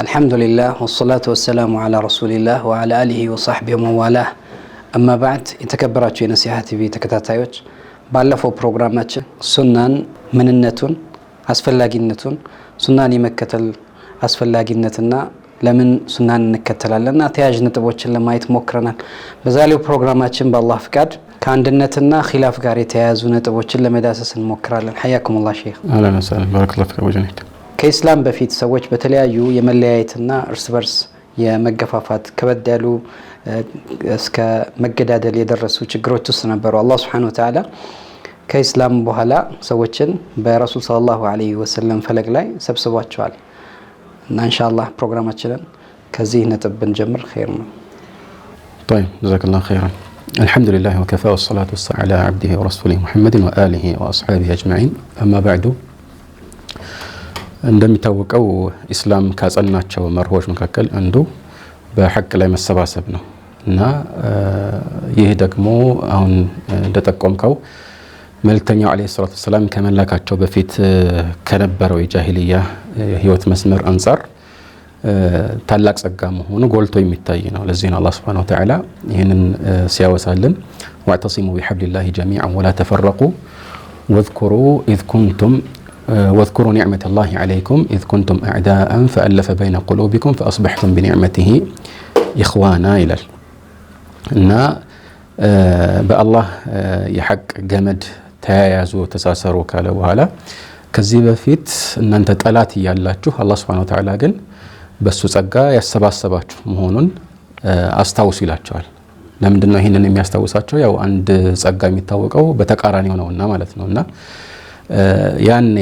الحمد لله والصلاة والسلام على رسول الله وعلى آله وصحبه ومن والاه أما بعد يتكبراتشو نصيحة تي في ተከታታዮች ባለፈው ፕሮግራማችን ሱናን ምንነቱን አስፈላጊነቱን ሱናን የመከተል አስፈላጊነትና ለምን ሱናን እንከተላለንና ተያያዥ ነጥቦችን ለማየት ሞክረናል። በዛሬው ፕሮግራማችን በአላህ ፍቃድ ከአንድነትና ኺላፍ ጋር የተያያዙ ነጥቦችን ለመዳሰስ እንሞክራለን። حياكم الله شيخ اهلا وسهلا بارك الله فيك ابو جنيد። ከኢስላም በፊት ሰዎች በተለያዩ የመለያየትና እርስ በርስ የመገፋፋት ከበደሉ እስከ መገዳደል የደረሱ ችግሮች ውስጥ ነበሩ። አላህ Subhanahu Wa Ta'ala ከኢስላም በኋላ ሰዎችን በረሱል ሰለላሁ ዐለይሂ ወሰለም ፈለግ ላይ ሰብስቧቸዋል እና ኢንሻአላህ ፕሮግራማችንን ከዚህ ነጥብ ብንጀምር ኸይር ነው። طيب جزاك الله خيرا. الحمد لله وكفى والصلاة والسلام على عبده ورسوله محمد وآله وأصحابه أجمعين. أما بعد እንደሚታወቀው ኢስላም ካጸናቸው መርሆች መካከል አንዱ በሐቅ ላይ መሰባሰብ ነው እና ይህ ደግሞ አሁን እንደተጠቆምከው መልእክተኛው አለይሂ ሰላቱ ወሰለም ከመላካቸው በፊት ከነበረው የጃሂልያ ህይወት መስመር አንፃር ታላቅ ጸጋ መሆኑ ጎልቶ የሚታይ ነው። ለዚህ ነው አላህ Subhanahu Wa Ta'ala ይህንን ሲያወሳልን ወአዕተሲሙ ቢሐብሊላሂ ጀሚዐን ወላ ተፈረቁ واذكروا نعمة الله عليكم إذ كنتم أعداء فألف بين قلوبكم فأصبحتم بنعمته إخوانا إلى إن بالله يحق جمد تيازو تساسروا كلا وهلا كذب فيت إن أنت تلاتي يالله الله سبحانه وتعالى قال بس سجى يسبع مهونن أستوصي لاتشال لما دنا هنا نمي أستوصاتشوا يو عند سجى متوقع أو بتكاراني ونا مالتنا ያኔ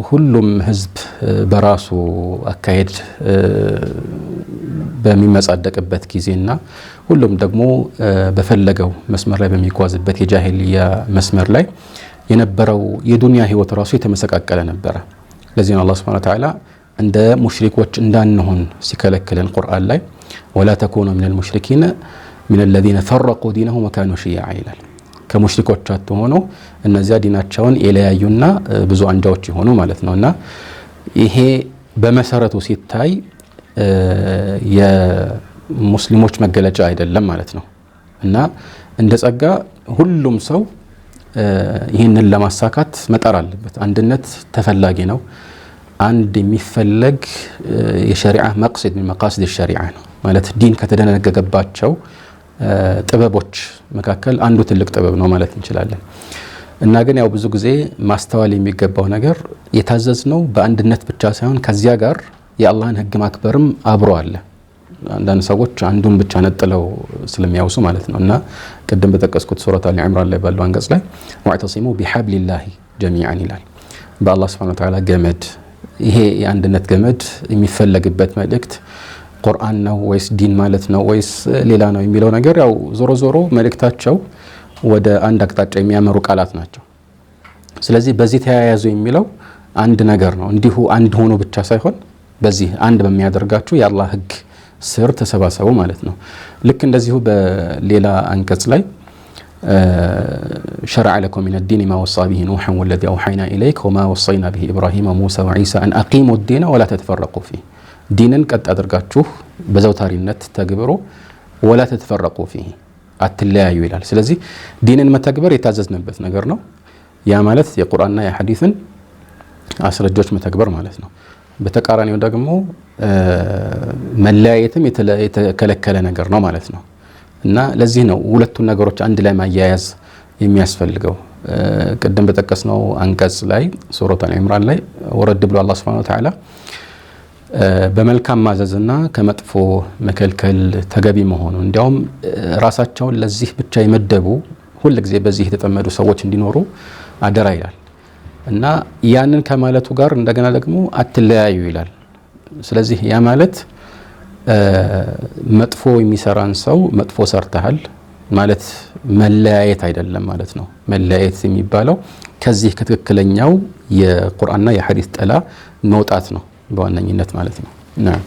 ሁሉም ህዝብ በራሱ አካሄድ በሚመጻደቅበት ጊዜና ሁሉም ደግሞ በፈለገው መስመር ላይ በሚጓዝበት የጃሂልያ መስመር ላይ የነበረው የዱንያ ህይወት ራሱ የተመሰቃቀለ ነበር። ለዚህ ነው አላህ Subhanahu Wa Ta'ala እንደ ሙሽሪኮች እንዳንሆን ሲከለክለን ቁርአን ላይ ወላ ተኩኑ ሚነል ሙሽሪኪን من الذين فرقوا دينهم وكانوا شيعا ይላል። ከሙሽሪኮች አትሆኑ እነዚያ ዲናቸውን የለያዩና ብዙ አንጃዎች ይሆኑ ማለት ነውና ይሄ በመሰረቱ ሲታይ የሙስሊሞች መገለጫ አይደለም ማለት ነው እና እንደ ጸጋ ሁሉም ሰው ይሄንን ለማሳካት መጣር አለበት። አንድነት ተፈላጊ ነው። አንድ የሚፈለግ የሸሪዓ መቅሰድ من مقاصد الشريعه ነው ማለት ዲን ከተደነገገባቸው ጥበቦች መካከል አንዱ ትልቅ ጥበብ ነው ማለት እንችላለን። እና ግን ያው ብዙ ጊዜ ማስተዋል የሚገባው ነገር የታዘዝነው በአንድነት ብቻ ሳይሆን ከዚያ ጋር የአላህን ህግ ማክበርም አብሮ አለ። አንዳንድ ሰዎች አንዱን ብቻ ነጥለው ስለሚያውሱ ማለት ነው እና ቀደም በተጠቀስኩት ሱረቱ አሊ ኢምራን ላይ ባለው አንቀጽ ላይ ወአዕተሲሙ ቢሐብሊላሂ ጀሚዓን ይላል። በአላህ Subhanahu Wa Ta'ala ገመድ ይሄ የአንድነት ገመድ የሚፈለግበት መልእክት ቁርአን ነው ወይስ ዲን ማለት ነው ወይስ ሌላ ነው የሚለው ነገር ያው ዞሮ ዞሮ መልእክታቸው ወደ አንድ አቅጣጫ የሚያመሩ ቃላት ናቸው። ስለዚህ በዚህ ተያያዙ የሚለው አንድ ነገር ነው። እንዲሁ አንድ ሆኖ ብቻ ሳይሆን በዚህ አንድ በሚያደርጋችሁ የአላህ ህግ ስር ተሰባሰቡ ማለት ነው። ልክ እንደዚሁ በሌላ አንቀጽ ላይ شرع لكم من الدين ما وصى به نوح والذي أوحينا إليك وما وصينا به إبراهيم وموسى وعيسى أن أقيموا الدين ولا تتفرقوا فيه ዲንን ቀጥ አድርጋችሁ በዘውታሪነት ተግብሩ ወላ ተተፈረቁ فيه አትለያዩ ይላል። ስለዚህ ዲንን መተግበር የታዘዝንበት ነገር ነው። ያ ማለት የቁርአንና የሐዲስን አስረጆች መተግበር ማለት ነው። በተቃራኒው ደግሞ መለያየትም የተከለከለ ነገር ነው ማለት ነው እና ለዚህ ነው ሁለቱን ነገሮች አንድ ላይ ማያያዝ የሚያስፈልገው። ቀደም በተጠቀስነው አንቀጽ ላይ ሱረቱ አሊ ኢምራን ላይ ወረድ ብሎ አላህ Subhanahu Wa Ta'ala በመልካም ማዘዝና ከመጥፎ መከልከል ተገቢ መሆኑ እንዲያውም ራሳቸውን ለዚህ ብቻ ይመደቡ ሁሉ ጊዜ በዚህ የተጠመዱ ሰዎች እንዲኖሩ አደራ ይላል እና ያንን ከማለቱ ጋር እንደገና ደግሞ አትለያዩ ይላል። ስለዚህ ያ ማለት መጥፎ የሚሰራን ሰው መጥፎ ሰርተሃል ማለት መለያየት አይደለም ማለት ነው። መለያየት የሚባለው ከዚህ ከትክክለኛው የቁርአንና የሐዲስ ጠላ መውጣት ነው بوانينت مالتنا. نعم.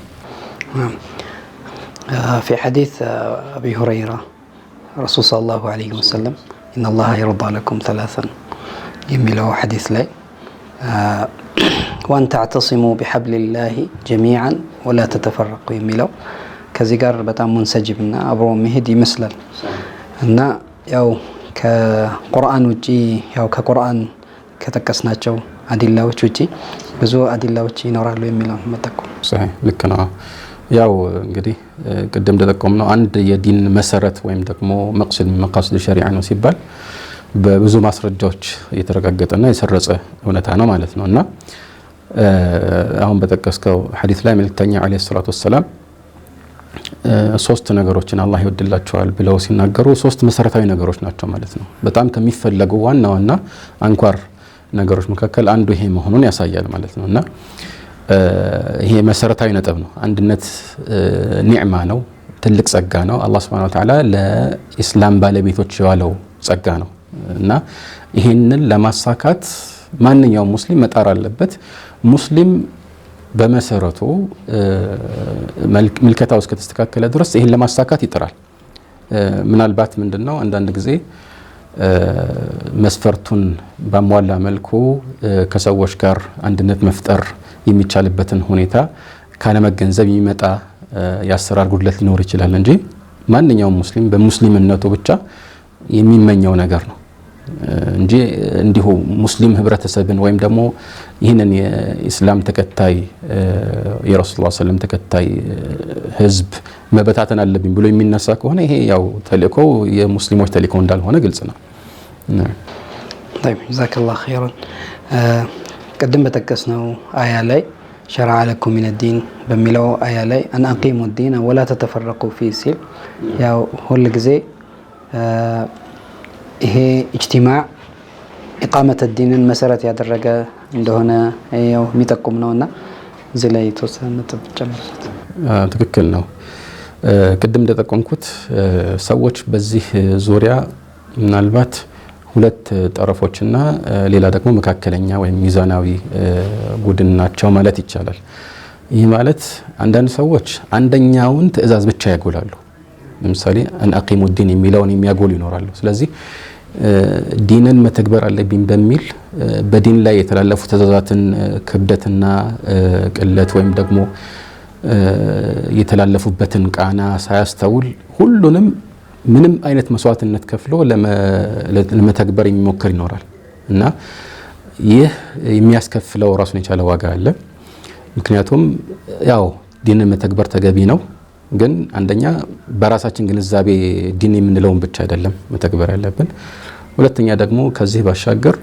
في حديث أبي هريرة رسول صلى الله عليه وسلم إن الله يرضى لكم ثلاثا يميله حديث لي ወአን ተዕተሲሙ ቢሐብሊላሂ ጀሚዓን ወላ ተተፈረቁ የሚለው ከዚህ ጋር በጣም ሙንሰጅብና አብሮ መሄድ ይመስላል እና ያው ከቁርአን ውጪ ያው ከቁርአን ከጠቀስናቸው አዲላዎች ውጪ ብዙ አዲላዎች ይኖራሉ የሚለው መጠቆም صحيح ልክ ነው። ያው እንግዲህ ቅድም ተጠቆምነው አንድ የዲን መሰረት ወይም ደግሞ መቅሰድ መቃሰድ ሸሪዓ ነው ሲባል በብዙ ማስረጃዎች የተረጋገጠና የሰረጸ እውነታ ነው ማለት ነውና አሁን በተጠቀስከው ሐዲስ ላይ መልእክተኛ አለይሂ ሰላቱ ወሰለም ሶስት ነገሮችን አላህ ይወድላቸዋል ብለው ሲናገሩ ሶስት መሰረታዊ ነገሮች ናቸው ማለት ነው። በጣም ከሚፈለጉ ዋና አንኳር ነገሮች መካከል አንዱ ይሄ መሆኑን ያሳያል ማለት ነውና ይሄ መሰረታዊ ነጥብ ነው። አንድነት ኒዕማ ነው፣ ትልቅ ጸጋ ነው። አላህ Subhanahu Wa Ta'ala ለኢስላም ባለቤቶች የዋለው ጸጋ ነው እና ይሄንን ለማሳካት ማንኛውም ሙስሊም መጣር አለበት። ሙስሊም በመሰረቱ ምልከታው እስከተስተካከለ ድረስ ይሄን ለማሳካት ይጥራል። ምናልባት ምንድነው አንዳንድ ጊዜ መስፈርቱን በሟላ መልኩ ከሰዎች ጋር አንድነት መፍጠር የሚቻልበትን ሁኔታ ካለመገንዘብ የሚመጣ ያሰራር ጉድለት ሊኖር ይችላል እንጂ ማንኛውም ሙስሊም በሙስሊምነቱ ብቻ የሚመኘው ነገር ነው እንጂ እንዲሁ ሙስሊም ህብረተሰብን ወይም ደግሞ ይህንን የኢስላም ተከታይ የረሱላህ ሰለላሁ ዐለይሂ ተከታይ ህዝብ መበታተን አለብኝ ብሎ የሚነሳ ከሆነ ይሄ ያው ተልእኮ የሙስሊሞች ተልእኮ እንዳልሆነ ግልጽ ነው። طيب جزاك الله خيرا قدم بتكسناو آية ላይ شرع لكم من الدين በሚለው آية ላይ أن أقيموا الدين ولا تتفرقوا فيه ሲል ያው ሁሉ ጊዜ ይሄ اجتماع إقامة الدين መሰረት ያደረገ እንደሆነ ያው የሚጠቁም ነውና እዚህ ላይ ተወሰነ ነጥብ ጨምሩት። ትክክል ነው። ቅድም እንደጠቆምኩት ሰዎች በዚህ ዙሪያ ምናልባት ሁለት ጠረፎችና ሌላ ደግሞ መካከለኛ ወይም ሚዛናዊ ቡድን ናቸው ማለት ይቻላል። ይህ ማለት አንዳንድ ሰዎች አንደኛውን ትዕዛዝ ብቻ ያጎላሉ። ለምሳሌ أن أقيموا الدين የሚለውን የሚያጎሉ ይኖራሉ። ስለዚህ ዲንን መተግበር አለብኝ በሚል በዲን ላይ የተላለፉ ትዕዛዛትን ክብደትና ቅለት ወይም ደግሞ የተላለፉበትን ቃና ሳያስተውል ሁሉንም ምንም አይነት መስዋዕትነት ከፍሎ ለመተግበር የሚሞክር ይኖራል እና ይህ የሚያስከፍለው ራሱን የቻለ ዋጋ አለ። ምክንያቱም ያው ዲንን መተግበር ተገቢ ነው፣ ግን አንደኛ በራሳችን ግንዛቤ ዲን የምንለውን ብቻ አይደለም መተግበር ያለብን። ሁለተኛ ደግሞ ከዚህ ባሻገር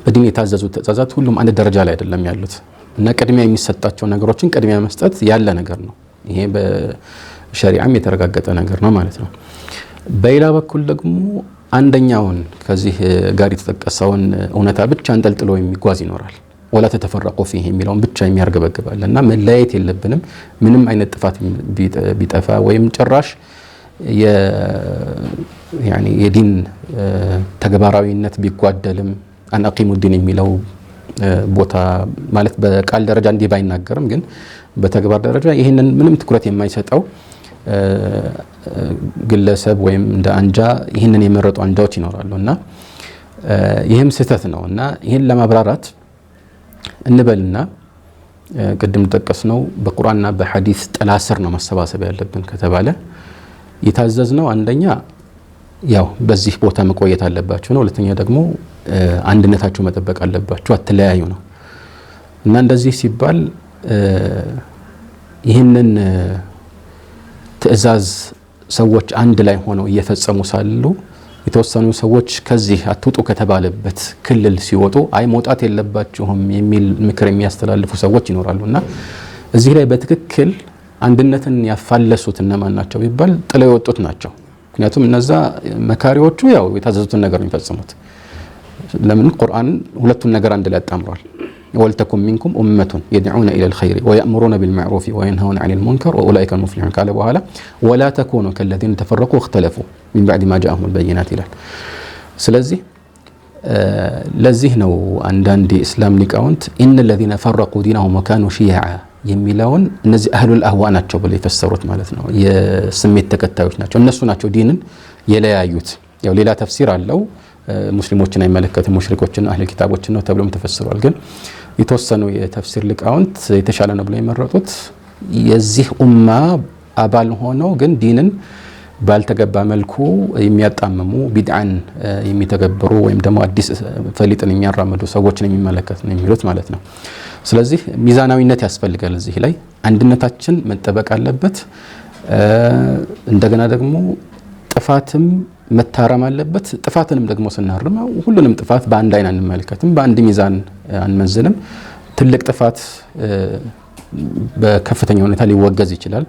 በዲን የታዘዙ ትዕዛዛት ሁሉም አንድ ደረጃ ላይ አይደለም ያሉት እና ቅድሚያ የሚሰጣቸው ነገሮችን ቅድሚያ መስጠት ያለ ነገር ነው። ይሄ በሸሪዓም የተረጋገጠ ነገር ነው ማለት ነው። በሌላ በኩል ደግሞ አንደኛውን ከዚህ ጋር የተጠቀሰውን እውነታ ብቻ አንጠልጥሎ የሚጓዝ ይኖራል። ወላ ተተፈረቁ فيه የሚለውን ብቻ የሚያርገበግባል እና መለያየት የለብንም። ምንም አይነት ጥፋት ቢጠፋ ወይም ጭራሽ የዲን ተግባራዊነት ቢጓደልም أن أقيموا الدين የሚለው ቦታ ማለት በቃል ደረጃ እንዲህ ባይናገርም ግን በተግባር ደረጃ ይሄንን ምንም ትኩረት የማይሰጠው ግለሰብ ወይም እንደ አንጃ ይሄንን የመረጡ አንጃዎች ይኖራሉና ይሄም ስህተት ነውና ይሄን ለማብራራት እንበልና ቅድም ተጠቀስነው በቁርአንና በሐዲስ ጥላ ስር ነው መሰባሰብ ያለብን ከተባለ የታዘዝነው አንደኛ ያው በዚህ ቦታ መቆየት አለባችሁ ነው። ሁለተኛ ደግሞ አንድነታችሁ መጠበቅ አለባችሁ፣ አትለያዩ ነው እና እንደዚህ ሲባል ይህንን ትዕዛዝ ሰዎች አንድ ላይ ሆነው እየፈጸሙ ሳሉ የተወሰኑ ሰዎች ከዚህ አትውጡ ከተባለበት ክልል ሲወጡ አይ መውጣት የለባችሁም የሚል ምክር የሚያስተላልፉ ሰዎች ይኖራሉና እዚህ ላይ በትክክል አንድነትን ያፋለሱት እነማን ናቸው ቢባል ጥለው የወጡት ናቸው። ምክንያቱም እነዛ መካሪዎቹ ያው የታዘዙትን ነገር የሚፈጽሙት ለምን ቁርአን ሁለቱን ነገር አንድ ላይ አጣምሯል። ወልተኩም ሚንኩም ኡመቱን يدعون الى الخير ويأمرون بالمعروف وينهون عن المنكر واولئك المفلحون قال በኋላ ولا تكونوا كالذين تفرقوا واختلفوا من بعد ما جاءهم البينات ይላል። ስለዚህ ለዚህ ነው አንዳንድ እስላም ሊቃውንት ان الذين فرقوا دينهم وكانوا شيعا የሚለውን እነዚህ አህሉል አህዋ ናቸው ብለው የፈሰሩት ማለት ነው። የስሜት ተከታዮች ናቸው፣ እነሱ ናቸው ዲንን የለያዩት። ያው ሌላ ተፍሲር አለው ሙስሊሞችን አይመለከትም ሙሽሪኮችን አህለ ኪታቦችን ነው ተብሎም ተፈስሯል። ግን የተወሰኑ የተፍሲር ሊቃውንት የተሻለ ነው ብለው የመረጡት የዚህ ኡማ አባል ሆነው ግን ዲንን ባልተገባ መልኩ የሚያጣምሙ ቢድዓን የሚተገብሩ ወይም ደግሞ አዲስ ፈሊጥን የሚያራምዱ ሰዎችን የሚመለከት ነው የሚሉት ማለት ነው። ስለዚህ ሚዛናዊነት ያስፈልጋል። እዚህ ላይ አንድነታችን መጠበቅ አለበት። እንደገና ደግሞ ጥፋትም መታረም አለበት። ጥፋትንም ደግሞ ስናርም ሁሉንም ጥፋት በአንድ አይን አንመለከትም፣ በአንድ ሚዛን አንመዝንም። ትልቅ ጥፋት በከፍተኛ ሁኔታ ሊወገዝ ይችላል፣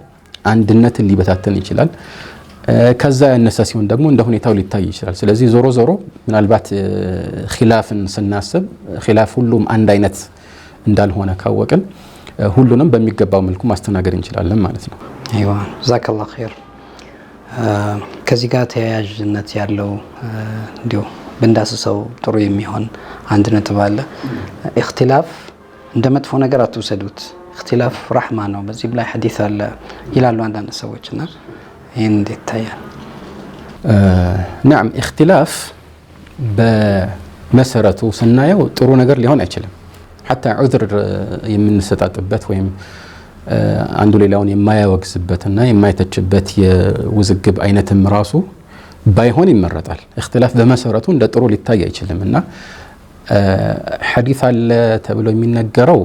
አንድነትን ሊበታተን ይችላል። ከዛ ያነሳ ሲሆን ደግሞ እንደ ሁኔታው ሊታይ ይችላል። ስለዚህ ዞሮ ዞሮ ምናልባት ኺላፍን ስናስብ ኺላፍ ሁሉም አንድ አይነት እንዳልሆነ ካወቅን ሁሉንም በሚገባው መልኩ ማስተናገድ እንችላለን ማለት ነው። አይዋ ጀዛከላሁ ኸይር። ከዚህ ጋር ተያያዥነት ያለው እንዲሁ ብንዳስሰው ጥሩ የሚሆን አንድ ነጥብ አለ። ኢኽቲላፍ እንደ መጥፎ ነገር አትውሰዱት። ኢኽቲላፍ ረሕማ ነው። በዚህ ላይ ሐዲስ አለ ይላሉ አንዳንድ ሰዎችና ይህን እንዴት ታያል? ነዓም ኢኽቲላፍ በመሰረቱ ስናየው ጥሩ ነገር ሊሆን አይችልም። ሐታ ዑዝር የምንሰጣጥበት ወይም አንዱ ሌላውን የማያወግዝበትና የማይተችበት የውዝግብ አይነትም ራሱ ባይሆን ይመረጣል። ኢኽቲላፍ በመሰረቱ እንደ ጥሩ ሊታይ አይችልም እና ሐዲስ አለ ተብሎ የሚነገረው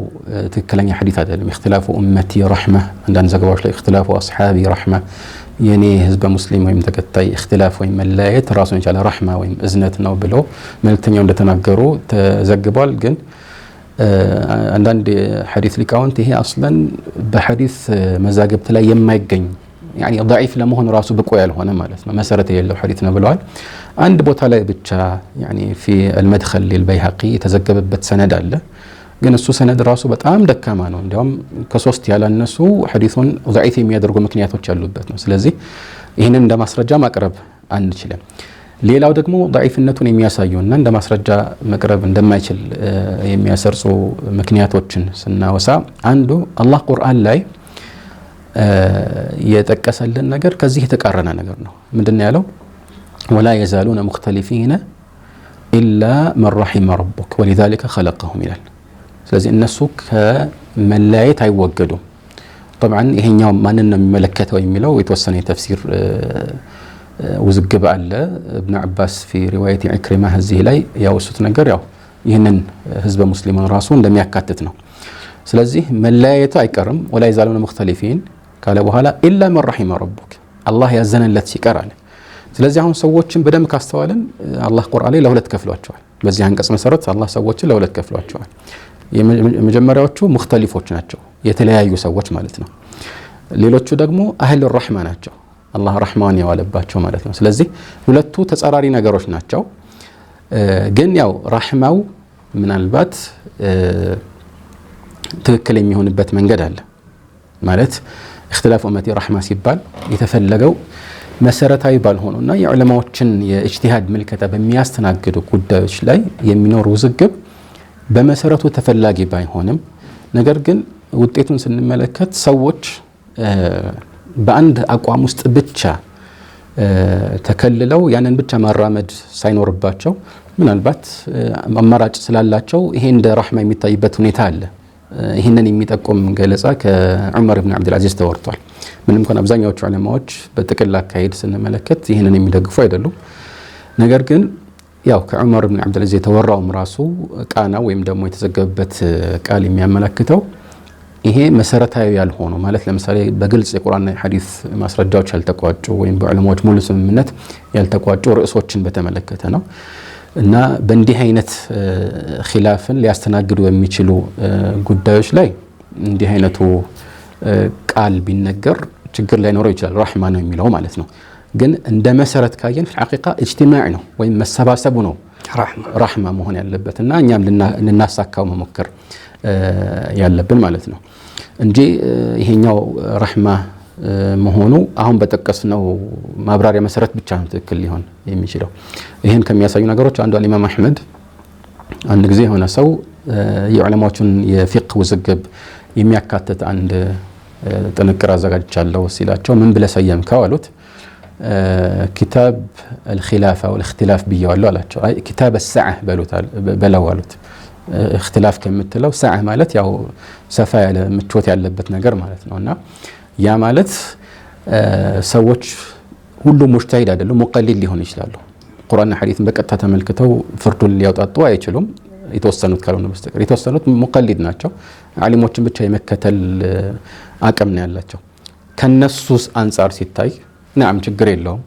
ትክክለኛ ሐዲስ አይደለም። ኢኽቲላፉ ኡመቲ ረሕማ፣ አንዳንድ ዘገባዎች ላይ ኢኽቲላፉ አስሓቢ ረሕማ፣ የኔ ህዝበ ሙስሊም ወይም ተከታይ ኢኽቲላፍ ወይም መለያየት ራሱን የቻለ ረሕማ ወይም እዝነት ነው ብሎ መልእክተኛው እንደተናገሩ ተዘግቧል። ግን አንዳንድ ሐዲስ ሊቃውንት ይሄ አስለን በሐዲስ መዛግብት ላይ የማይገኝ ያኒ ضعيف ለመሆን ራሱ ብቁ ያልሆነ ማለት ነው፣ መሰረት የሌለው ሐዲስ ነው ብለዋል። አንድ ቦታ ላይ ብቻ ያኒ في المدخل للبيهقي የተዘገበበት ሰነድ አለ። ግን እሱ ሰነድ ራሱ በጣም ደካማ ነው። እንዲያውም ከሶስት ያላነሱ ሐዲሱን ضعيف የሚያደርጉ ምክንያቶች ያሉበት ነው። ስለዚህ ይሄንን እንደ ማስረጃ ማቅረብ አንችልም። ሌላው ደግሞ ضعيفነቱን የሚያሳዩና እንደ ማስረጃ መቅረብ እንደማይችል የሚያሰርጹ ምክንያቶችን ስናወሳ አንዱ አላህ ቁርአን ላይ የጠቀሰልን ነገር ከዚህ የተቃረነ ነገር ነው። ምንድነው ያለው? ولا يزالون مختلفين إلا من رحم ربك ولذلك خلقهم ይላል። ስለዚህ እነሱ ከመለያየት አይወገዱም። طبعا ይሄኛው ማንን ነው የሚመለከተው የሚለው የተወሰነ የተፍሲር ውዝግብ አለ። ابن عباس في رواية عكرمة እዚህ ላይ ያወሱት ነገር ያው ይህንን ህዝበ ሙስሊሙን ራሱ እንደሚያካትት ነው። ስለዚህ መለያየቱ አይቀርም። ولا يزالون مختلفين ካለ በኋላ إلا من رحم ربك አላህ ያዘነለት ሲቀር አለ። ስለዚህ አሁን ሰዎችን በደም ካስተዋልን አላህ ቁርአን ላይ ለሁለት ከፍሏቸዋል። በዚህ አንቀጽ መሰረት አላህ ሰዎችን ለሁለት ከፍሏቸዋል። የመጀመሪያዎቹ ሙኽተሊፎች ናቸው፣ የተለያዩ ሰዎች ማለት ነው። ሌሎቹ ደግሞ አህል الرحማ ናቸው፣ አላህ ረሕማን ያዋለባቸው ማለት ነው። ስለዚህ ሁለቱ ተጻራሪ ነገሮች ናቸው። ግን ያው ረሕማው ምናልባት ትክክል የሚሆንበት መንገድ አለ ማለት اختلاف امتي رحمه ሲባል የተፈለገው መሰረታዊ ባልሆኑና የዑለማዎችን የኢጅቲሃድ ምልከታ በሚያስተናግዱ ጉዳዮች ላይ የሚኖር ውዝግብ በመሰረቱ ተፈላጊ ባይሆንም ነገር ግን ውጤቱን ስንመለከት ሰዎች በአንድ አቋም ውስጥ ብቻ ተከልለው ያንን ብቻ ማራመድ ሳይኖርባቸው ምናልባት አማራጭ ስላላቸው ይሄ እንደ ረሕማ የሚታይበት ሁኔታ አለ። ይህንን የሚጠቁም ገለጻ ከዑመር ኢብኑ አብዱልዓዚዝ ተወርቷል። ምንም እንኳን አብዛኛዎቹ ዑለማዎች በጥቅል አካሄድ ስንመለከት ይህንን የሚደግፉ አይደሉም። ነገር ግን ያው ከዑመር ኢብኑ አብዱልዓዚዝ የተወራውም ራሱ ቃና ወይም ደግሞ የተዘገበበት ቃል የሚያመለክተው ይሄ መሰረታዊ ያልሆኑ ማለት ለምሳሌ በግልጽ የቁርአንና የሐዲስ ማስረጃዎች ያልተቋጩ ወይም በዑለማዎች ሙሉ ስምምነት ያልተቋጩ ርዕሶችን በተመለከተ ነው እና በእንዲህ አይነት ኺላፍን ሊያስተናግዱ የሚችሉ ጉዳዮች ላይ እንዲህ አይነቱ ቃል ቢነገር ችግር ላይኖረው ይችላል፣ ረሕማ ነው የሚለው ማለት ነው። ግን እንደ መሰረት ካየን ሐቂቃ ኢጅቲማዕ ነው ወይም መሰባሰቡ ነው ረሕማ መሆን ያለበት እና እኛም ልናሳካው መሞከር ያለብን ማለት ነው እንጂ ይሄኛው ረሕማ መሆኑ አሁን በተጠቀስነው ማብራሪያ መሰረት ብቻ ነው ትክክል ሊሆን የሚችለው። ይሄን ከሚያሳዩ ነገሮች አንዱ ኢማም አሕመድ አንድ ጊዜ የሆነ ሰው የዑለማዎችን የፊቅህ ውዝግብ የሚያካትት አንድ ጥንቅር አዘጋጅቻለሁ ሲላቸው ምን ብለህ ሰየምከው አሉት። ኪታብ አልኺላፋ ወልእኽቲላፍ ብየዋለሁ አላቸው። አይ ኪታብ አስሰዓ በለው አሉት። እክትላፍ ከምትለው ሰዓ ማለት ያው ሰፋ ያለ ምቾት ያለበት ነገር ማለት ነውና ያ ማለት ሰዎች ሁሉም ሙጅተሂድ አይደሉም ሙቀሊድ ሊሆኑ ይችላሉ ቁርአንና ሐዲስን በቀጥታ ተመልክተው ፍርዱን ሊያውጣጡ አይችሉም የተወሰኑት ካልሆነ በስተቀር የተወሰኑት ሙቀሊድ ናቸው ዓሊሞችን ብቻ የመከተል አቅም ነው ያላቸው ከነሱስ አንፃር ሲታይ ነዓም ችግር የለውም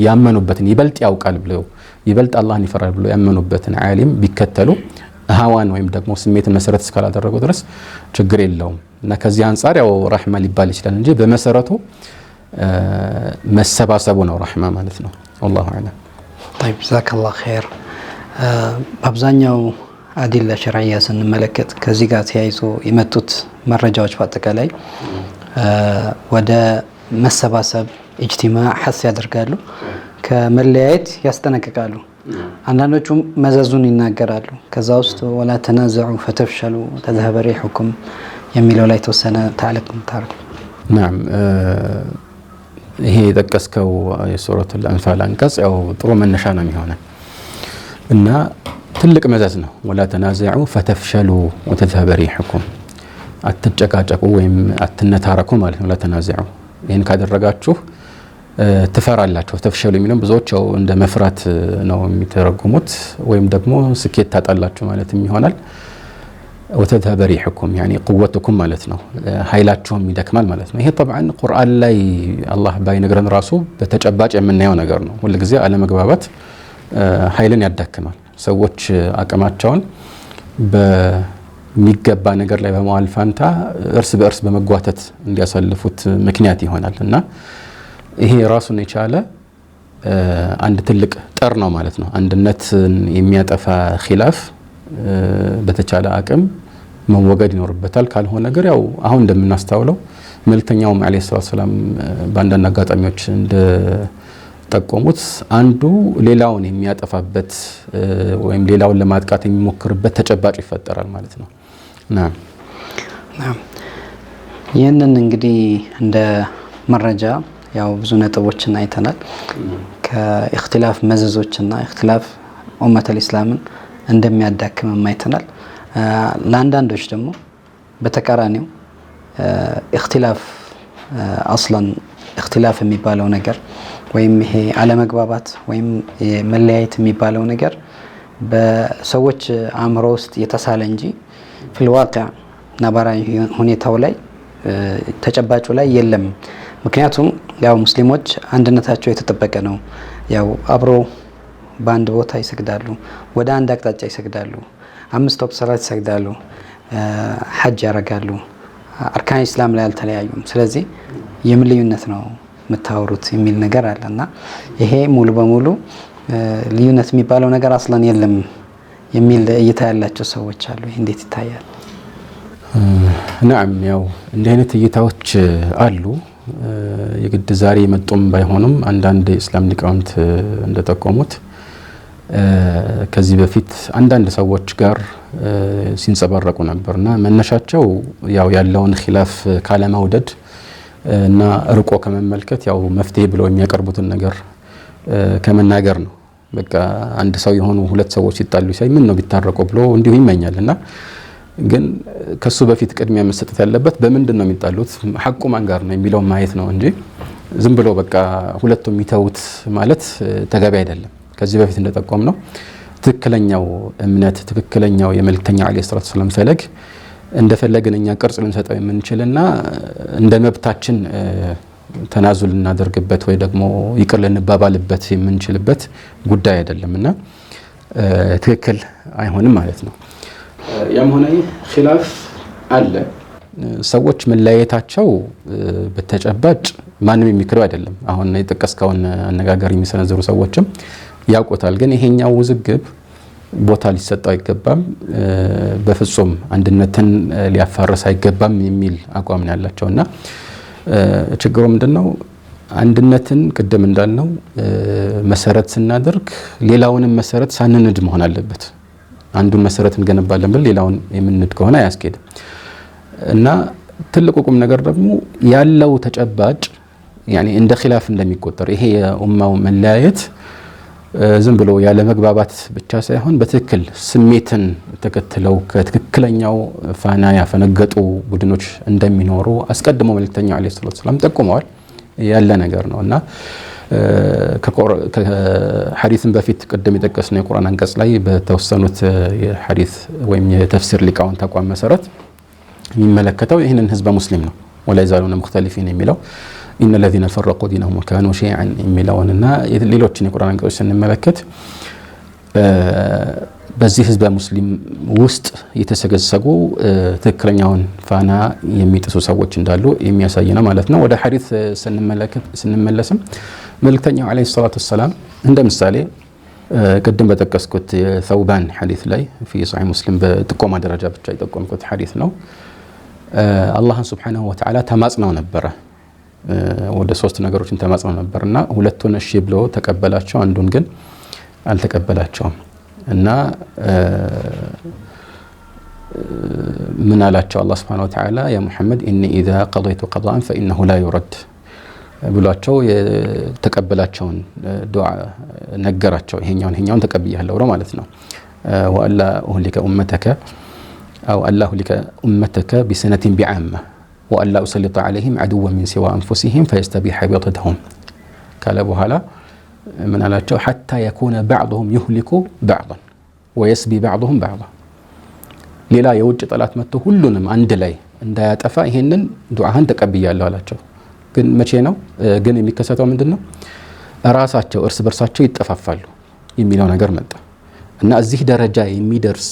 ያመኑበትን ይበልጥ ያውቃል ብለው ይበልጥ አላህን ይፈራል ብለው ያመኑበትን ዓሊም ቢከተሉ ሃዋን ወይም ደግሞ ስሜትን መሰረት እስካላደረጉ ድረስ ችግር የለውም እና ከዚህ አንፃር ያው ረህማ ሊባል ይችላል እንጂ በመሰረቱ መሰባሰቡ ነው ረህማ ማለት ነው والله اعلم طيب جزاك الله خير በአብዛኛው አዲላ ሸርዕያ ስንመለከት ከዚህ ጋር ተያይዞ የመጡት መረጃዎች በአጠቃላይ ወደ መሰባሰብ ኢጅቲማዕ ሐስ ያደርጋሉ ከመለያየት ያስጠነቅቃሉ አንዳንዶቹም መዘዙን ይናገራሉ ከዛ ውስጥ ወላ ተናዘዑ ፈተፍሸሉ ተذهب ريحكم የሚለው ላይ ተወሰነ ታዕሊቅ ታርጉ نعم ይሄ የጠቀስከው የሱረቱል አንፋል አንቀጽ ያው ጥሩ መነሻ ነው የሚሆነው እና ትልቅ መዘዝ ነው ወላ ተናዘዑ ፈተፍሸሉ وتذهب ريحكم አትጨቃጨቁ ወይም አትነታረኩ ማለት ነው ለተናዘዑ ይሄን ካደረጋችሁ ተፈራላችሁ ተፍሸሉ የሚለው ብዙዎች እንደ መፍራት ነው የሚተረጉሙት ወይም ደግሞ ስኬት ታጣላችሁ ማለት ይሆናል وتذهب ريحكم يعني قوتكم ማለት ነው ኃይላችሁም ይደክማል ማለት ነው ይሄ طبعا ቁርአን ላይ አላህ ባይነግረን ራሱ በተጨባጭ የምናየው ነገር ነው ሁሉ ጊዜ አለመግባባት ኃይልን ያዳክማል ሰዎች አቅማቸውን በሚገባ ነገር ላይ በመዋል ፋንታ እርስ በእርስ በመጓተት እንዲያሳልፉት ምክንያት ይሆናል እና ይሄ ራሱን የቻለ አንድ ትልቅ ጠር ነው ማለት ነው አንድነትን የሚያጠፋ ኺላፍ በተቻለ አቅም መወገድ ይኖርበታል ካልሆነ ነገር ያው አሁን እንደምናስተውለው መልእክተኛውም አለይሂ ሰላም በአንዳንድ አጋጣሚዎች እንደ ጠቆሙት አንዱ ሌላውን የሚያጠፋበት ወይም ሌላውን ለማጥቃት የሚሞክርበት ተጨባጭ ይፈጠራል ማለት ነው ናም ይህንን እንግዲህ እንደ መረጃ ያው ብዙ ነጥቦችን አይተናል ከእክትላፍ መዘዞችና እክትላፍ ኡመተል ኢስላምን እንደሚያዳክም አይተናል ለአንዳንዶች ደግሞ በተቃራኒው እክትላፍ አስላን እክትላፍ የሚባለው ነገር ወይም ይሄ አለመግባባት ወይም መለያየት የሚባለው ነገር በሰዎች አእምሮ ውስጥ የተሳለ እንጂ ፍልዋቂዕ ነባራዊ ሁኔታው ላይ ተጨባጩ ላይ የለም ምክንያቱም ያው ሙስሊሞች አንድነታቸው የተጠበቀ ነው ያው አብሮ በአንድ ቦታ ይሰግዳሉ ወደ አንድ አቅጣጫ ይሰግዳሉ 5 ወቅት ሰላት ይሰግዳሉ ሐጅ ያረጋሉ አርካን እስላም ላይ አልተለያዩም ስለዚህ የምን ልዩነት ነው መታወሩት የሚል ነገር አለና ይሄ ሙሉ በሙሉ ልዩነት የሚባለው ነገር አስላን የለም የሚል እይታ ያላቸው ሰዎች አሉ ይሄ እንዴት ይታያል نعم ያው እንደ አይነት እይታዎች አሉ የግድ ዛሬ መጥቶም ባይሆንም አንዳንድ እስላም ሊቃውንት እንደተቆሙት ከዚህ በፊት አንዳንድ ሰዎች ጋር ሲንጸባረቁ ነበርና መነሻቸው ያው ያለውን ኺላፍ ካለማውደድ እና ርቆ ከመመልከት ያው መፍትሄ ብለው የሚያቀርቡትን ነገር ከመናገር ነው በቃ አንድ ሰው የሆኑ ሁለት ሰዎች ሲጣሉ ሳይ ምን ነው ቢታረቁ ብሎ እንዲሁ ይመኛልና ግን ከሱ በፊት ቅድሚያ መሰጠት ያለበት በምንድን ነው የሚጣሉት ሐቁ ማን ጋር ነው የሚለው ማየት ነው እንጂ ዝም ብሎ በቃ ሁለቱም የሚተውት ማለት ተገቢ አይደለም ከዚህ በፊት እንደተቆም ነው ትክክለኛው እምነት ትክክለኛው የመልእክተኛ አለይሂ ሰላቱ ሰላም ፈለግ እንደፈለግንኛ ቅርጽ ልንሰጠው የምንችልና እንደ መብታችን ተናዙል እናደርግበት ወይ ደግሞ ይቅር ልንባባልበት የምንችልበት ጉዳይ አይደለምና ትክክል አይሆንም ማለት ነው ያም ሆነ ኺላፍ አለ ሰዎች መለያየታቸው በተጨባጭ ማንም የሚክረው አይደለም አሁን የጠቀስከውን አነጋገር የሚሰነዘሩ ሰዎችም ያውቁታል ግን ይሄኛው ውዝግብ ቦታ ሊሰጠው አይገባም በፍጹም አንድነትን ሊያፋርስ አይገባም የሚል አቋም ያላቸውና ችግሩ ምንድነው አንድነትን ቅድም እንዳልነው መሰረት ስናደርግ ሌላውንም መሰረት ሳንንድ መሆን አለበት አንዱን መሰረት እንገነባለን ብለን ሌላውን የምንንድ ከሆነ አያስኬድም እና ትልቁ ቁም ነገር ደግሞ ያለው ተጨባጭ يعني እንደ ኺላፍ እንደሚቆጠር ይሄ የኡማው መለያየት ዝም ብሎ ያለ መግባባት ብቻ ሳይሆን በትክክል ስሜትን ተከትለው ከትክክለኛው ፋና ያፈነገጡ ቡድኖች እንደሚኖሩ አስቀድሞ መልእክተኛው አለይሂ ሰላቱ ወሰለም ጠቁመዋል ያለ ነገር ነውና ከሐዲስን በፊት ቀደም የጠቀስነው የቁርአን አንቀጽ ላይ በተወሰኑት የሐዲስ ወይም የተፍሲር ሊቃውንት ተቋም መሰረት የሚመለከተው ይህንን ህዝበ ሙስሊም ነው ወላ ይዛሉነ ሙኽተሊፊን የሚለው إن الذين فرقوا دينهم وكانوا شيعا የሚለውንና ሌሎችን የቁርአን አንቀጾች ስንመለከት በዚህ ህዝበ ሙስሊም ውስጥ የተሰገሰጉ ትክክለኛውን ፋና የሚጥሱ ሰዎች እንዳሉ የሚያሳይ ነው ማለት ነው። ወደ ሐዲስ ስንመለስም መልእክተኛው አለይሂ ሰላቱ ወሰላም እንደ ምሳሌ ቅድም በጠቀስኩት የሰውባን ሐዲስ ላይ في صحيح مسلم በጥቆማ ደረጃ ብቻ የጠቆምኩት ሐዲስ ነው። አላህን ሱብሓነሁ ወተዓላ ተማጽነው ነበረ ወደ ሶስት ነገሮችን ተማጽነው ነበርና ሁለቱን እሺ ብሎ ተቀበላቸው አንዱን ግን አልተቀበላቸውም እና ምን አላቸው አላህ Subhanahu Wa Ta'ala ያ ሙሐመድ ኢኒ ኢዛ ቀضይቱ ቀضاء فإنه لا يرد ብሏቸው የተቀበላቸውን ዱዓ ነገራቸው ይሄኛውን ተቀብያለሁ ብሎ ማለት ነው ወአላ እህሊከ ኡመተከ أو الله لك أمتك بسنة بعامة وألا أسلط عليهم عدوا من سوى أنفسهم فيستبيح بيضتهم قال أبو هلا من على حتى يكون بعضهم يهلك بعضا ويسبي بعضهم بعضا ሌላ የውጭ ጠላት መጥቶ ሁሉንም አንድ ላይ እንዳያጠፋ ይሄንን ዱዓህን ተቀብያለሁ አላቸው። ግን መቼ ነው ግን የሚከሰተው ምንድነው? ራሳቸው እርስ በርሳቸው ይጠፋፋሉ የሚለው ነገር መጣ እና እዚህ ደረጃ የሚደርስ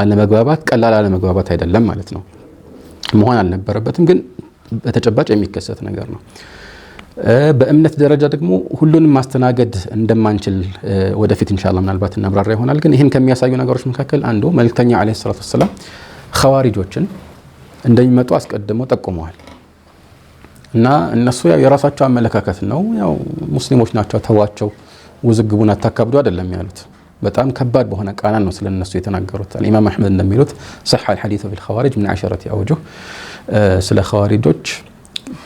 አለመግባባት ቀላል አለመግባባት አይደለም ማለት ነው። መሆን አልነበረበትም ግን በተጨባጭ የሚከሰት ነገር ነው። በእምነት ደረጃ ደግሞ ሁሉንም ማስተናገድ እንደማንችል ወደፊት ኢንሻአላህ ምናልባት እናብራራ ይሆናል። ግን ይሄን ከሚያሳዩ ነገሮች መካከል አንዱ መልእክተኛ አለይሂ ሰላቱ ወሰለም ኸዋሪጆችን እንደሚመጡ አስቀድመው ጠቁመዋል እና እነሱ ያው የራሳቸው አመለካከት ነው ያው ሙስሊሞች ናቸው ተዋቸው ውዝግቡን አታካብዱ አይደለም ያሉት በጣም ከባድ በሆነ ቃና ነው ስለነሱ የተናገሩት። ኢማም አህመድ እንደሚሉት صح الحديث في الخوارج من 10 اوجه ስለ ኸዋሪጆች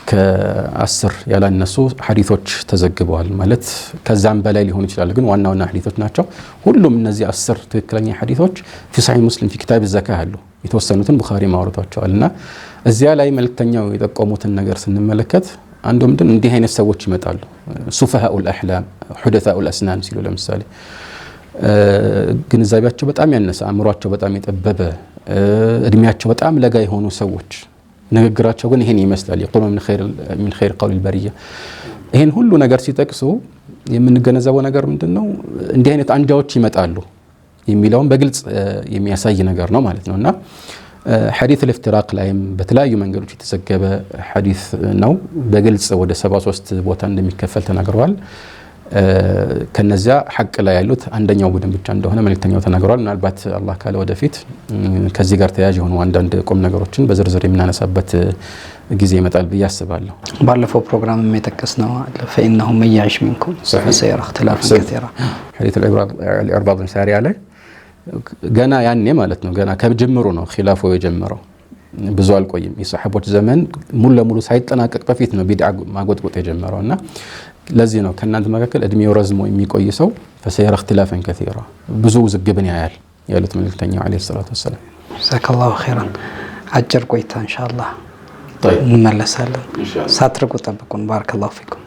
ከ10 ያላነሱ ሐዲሶች ተዘግበዋል ማለት ከዛም በላይ ሊሆን ይችላል ግን ዋናውና ሐዲሶች ናቸው። ሁሉም እነዚህ 10 ትክክለኛ ሐዲሶች في صحيح مسلم في كتاب الزكاه አሉ የተወሰኑትን ቡኻሪ ማውራታቸዋልና እዚያ ላይ መልእክተኛው የጠቆሙትን ነገር ስንመለከት አንዱ ምንድን እንዲህ አይነት ሰዎች ይመጣሉ ሱፈሃኡ الأحلام حدثاء الأسنان ሲሉ ለምሳሌ ግንዛቤያቸው በጣም ያነሰ አእምሯቸው በጣም የጠበበ እድሜያቸው በጣም ለጋ የሆኑ ሰዎች ንግግራቸው ግን ይሄን ይመስላል يقول من خير قول البريه ይሄን ሁሉ ነገር ሲጠቅሱ የምንገነዘበው ነገር ምንድነው እንዲህ አይነት አንጃዎች ይመጣሉ የሚለውን በግልጽ የሚያሳይ ነገር ነው ማለት ነውና ሐዲስ الافتراق ላይም በተለያዩ መንገዶች የተዘገበ ሐዲስ ነው በግልጽ ወደ 73 ቦታ እንደሚከፈል ተናግረዋል። ከነዚያ ሐቅ ላይ ያሉት አንደኛው ቡድን ብቻ እንደሆነ መልእክተኛው ተናግረዋል። ምናልባት አላህ ካለ ወደፊት ከዚህ ጋር ተያያዥ የሆኑ አንዳንድ ቁም ነገሮችን በዝርዝር የምናነሳበት ጊዜ ይመጣል ብዬ አስባለሁ። ባለፈው ፕሮግራም የጠቀስነው فإنه من يعش منكم فسيرى اختلافا كثيرا ሐዲስ الإرباض بن سارية ላይ ገና ያኔ ማለት ነው ገና ከጅምሩ ነው ኺላፉ የጀመረው ብዙ አልቆይም የሰሐቦች ዘመን ሙሉ ለሙሉ ሳይጠናቀቅ በፊት ነው ቢድዓ ማጎጥቆጥ የጀመረውና ለዚህ ነው ከናንተ መካከል እድሜው ረዝሞ የሚቆይ ሰው فسيرى اختلافا كثيرا ብዙ ዝግብን ያያል ያሉት መልእክተኛው አለይሂ ሰላቱ ወሰለም። ጀዛከላሁ ኸይራን አጭር ቆይታ ኢንሻአላህ እንመለሳለን። ሳትርቁ ጠብቁን። ባረከላሁ ፊኩም።